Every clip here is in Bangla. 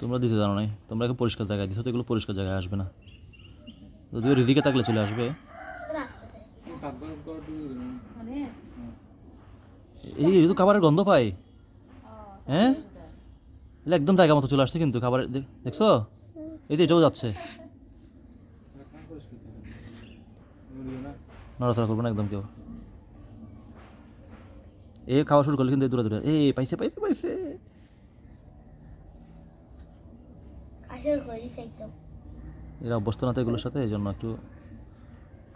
তোমরা দিতে জানো নাই, তোমরা এখন পরিষ্কার জায়গায় দিছো, তো এগুলো পরিষ্কার জায়গায় আসবে না। যদিও রিজিকে থাকলে চলে আসবে। এই তো খাবারের গন্ধ পাই। হ্যাঁ, একদম জায়গা মতো চলে আসছে কিন্তু খাবার, দেখছো? এই তো এটাও যাচ্ছে। নড়াচড়া করবো না একদম কেউ। এই খাওয়া শুরু করলে কিন্তু দূরে দূরে এই পাইছে পাইছে পাইছে। এরা অভ্যস্ত না তো এগুলোর সাথে, এই জন্য একটু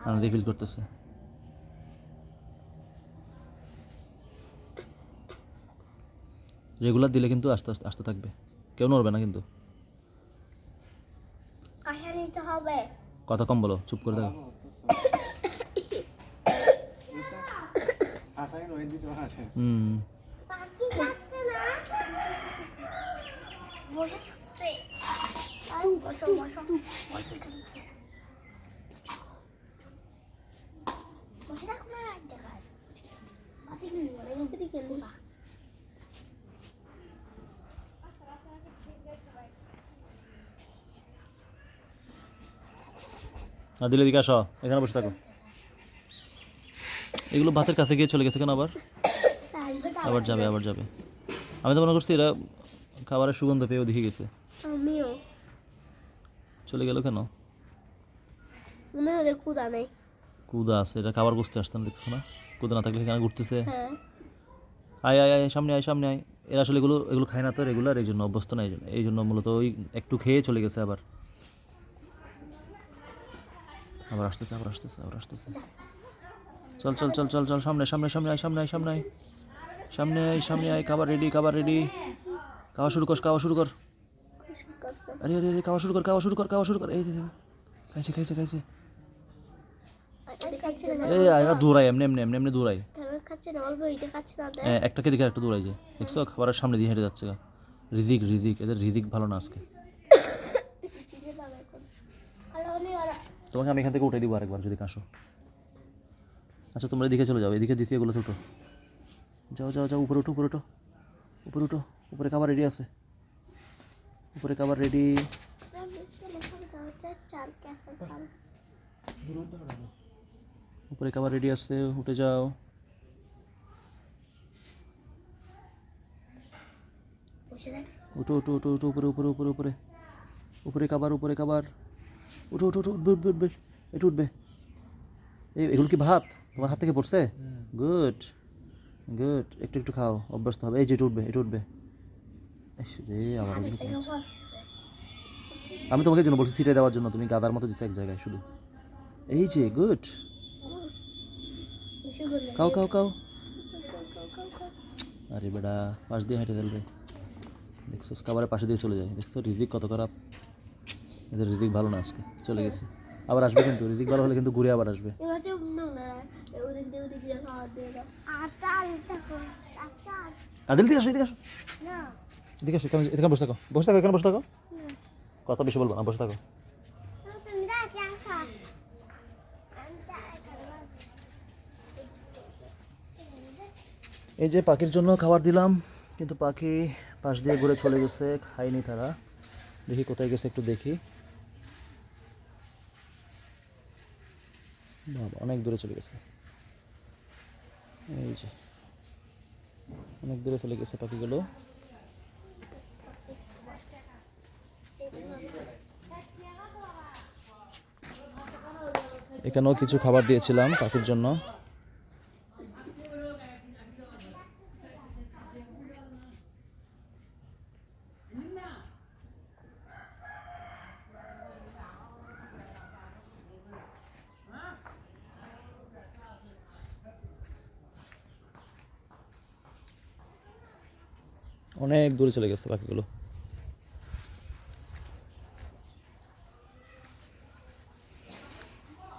আনন্দ ফিল করতেছে। রেগুলার দিলে কিন্তু আস্তে আস্তে আস্তে থাকবে, কেউ নড়বে না কিন্তু। কথা কম বলো, চুপ করে থাকো। দিলে দিকে আসো, এখানে বসে থাকো। এগুলো ভাতের কাছে গিয়ে চলে গেছে কেন আবার? আবার যাবে আবার যাবে। আমি তো মনে করছি এরা খাবারের সুগন্ধ পেয়েও দেখে গেছে। চলে গেল কেন? কুদা আছে, এটা খাবার খুঁজতে আসছে না, দেখছো না? কুদা না থাকলে এখানে ঘুরতেছে। আয় আয় আয়, সামনে আয় সামনে আয়। এরা আসলে এগুলো এগুলো খায় না তো রেগুলার, এই জন্য অভ্যস্ত না, এই জন্য মূলত ওই একটু খেয়ে চলে গেছে। আবার আবার আসতেছে আবার আসতেছে আবার আসতেছে। চল চল চল চল চল, সামনে সামনে সামনে আয় সামনে আয় সামনে আয় সামনে আয় সামনে আয়। খাবার রেডি খাবার রেডি। খাওয়া শুরু কর খাওয়া শুরু কর। আরে আরে আরে, খাওয়া শুরু কর খাওয়া শুরু কর খাওয়া শুরু কর। এই খাইছে খাইছে খাইছে। এই এরা দৌড়ায় এমনি এমনি এমনি এমনি দৌড়ায়। একটাকে দেখে একটা দৌড়াই যায়, দেখছো? খাবারের সামনে দিয়ে হেঁটে যাচ্ছে। রিজিক রিজিক, এদের রিজিক ভালো না আজকে। তোমাকে আমি এখান থেকে উঠে দিব আরেকবার যদি কাশো। আচ্ছা তোমরা এদিকে চলে যাও, এদিকে দিচ্ছি এগুলো উঠো। যাও যাও যাও, উপরে উঠো উপরে উঠো উপরে উঠো। উপরে খাবার রেডি আছে, উপরে খাবার রেডি। উপরে খাবার রেডি আছে, উঠে যাও। উঠো উঠো উঠো উঠো, উপরে উপরে উপরে উপরে উপরে খাবার উপরে খাবার। উঠো উঠো উঠো, উঠবে উঠবে উঠবে, একটু উঠবে। এগুলো কি ভাত তোমার হাত থেকে পড়ছে? গুড গুড, একটু একটু খাও, অভ্যস্ত হবে। এই যে এটা উঠবে এটা উঠবে। রে আবার আমি তোমাকে জন্য বলছি সিটে দেওয়ার জন্য, তুমি গাদার মতো দিচ্ছ এক জায়গায় শুধু। এই যে গুড, খাও খাও খাও। আরে বেটা, পাশ দিয়ে হেঁটে চলবে, দেখছো? খাবারের পাশে দিয়ে চলে যায়, দেখছো? রিজিক কত খারাপ, এদের রিজিক ভালো না আজকে। চলে গেছে, আবার আসবে কিন্তু। রিজিক ভালো হলে কিন্তু ঘুরে আবার আসবে। আদিল দিকে আসো, এদিকে আসো, এদিকে আসো। এখানে বসে থাকো বসে থাকো, এখানে বসে থাকো। কথা বেশি বলবো না, বসে থাকো। এই যে পাখির জন্য খাবার দিলাম, কিন্তু পাখি পাশ দিয়ে ঘুরে চলে গেছে, খায়নি তারা। দেখি কোথায় গেছে, একটু দেখি। বাবা, অনেক দূরে চলে গেছে। এই যে অনেক দূরে চলে গেছে পাখিগুলো। এখানেও কিছু খাবার দিয়েছিলাম পাখির জন্য। অনেক দূরে চলে গেছে পাখিগুলো।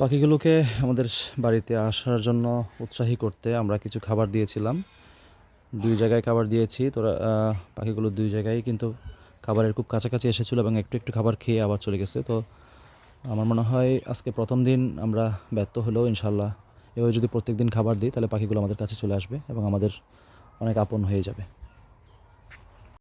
পাখিগুলোকে আমাদের বাড়িতে আসার জন্য উৎসাহী করতে আমরা কিছু খাবার দিয়েছিলাম। 2 জায়গায় খাবার দিয়েছি। তোরা পাখিগুলো 2 জায়গায় কিন্তু খাবারের খুব কাছাকাছি এসেছিলো এবং একটু একটু খাবার খেয়ে আবার চলে গেছে। তো আমার মনে হয় আজকে প্রথম দিন আমরা ব্যর্থ হলেও ইনশাল্লাহ এভাবে যদি প্রত্যেক দিন খাবার দিই, তাহলে পাখিগুলো আমাদের কাছে চলে আসবে এবং আমাদের অনেক আপন হয়ে যাবে।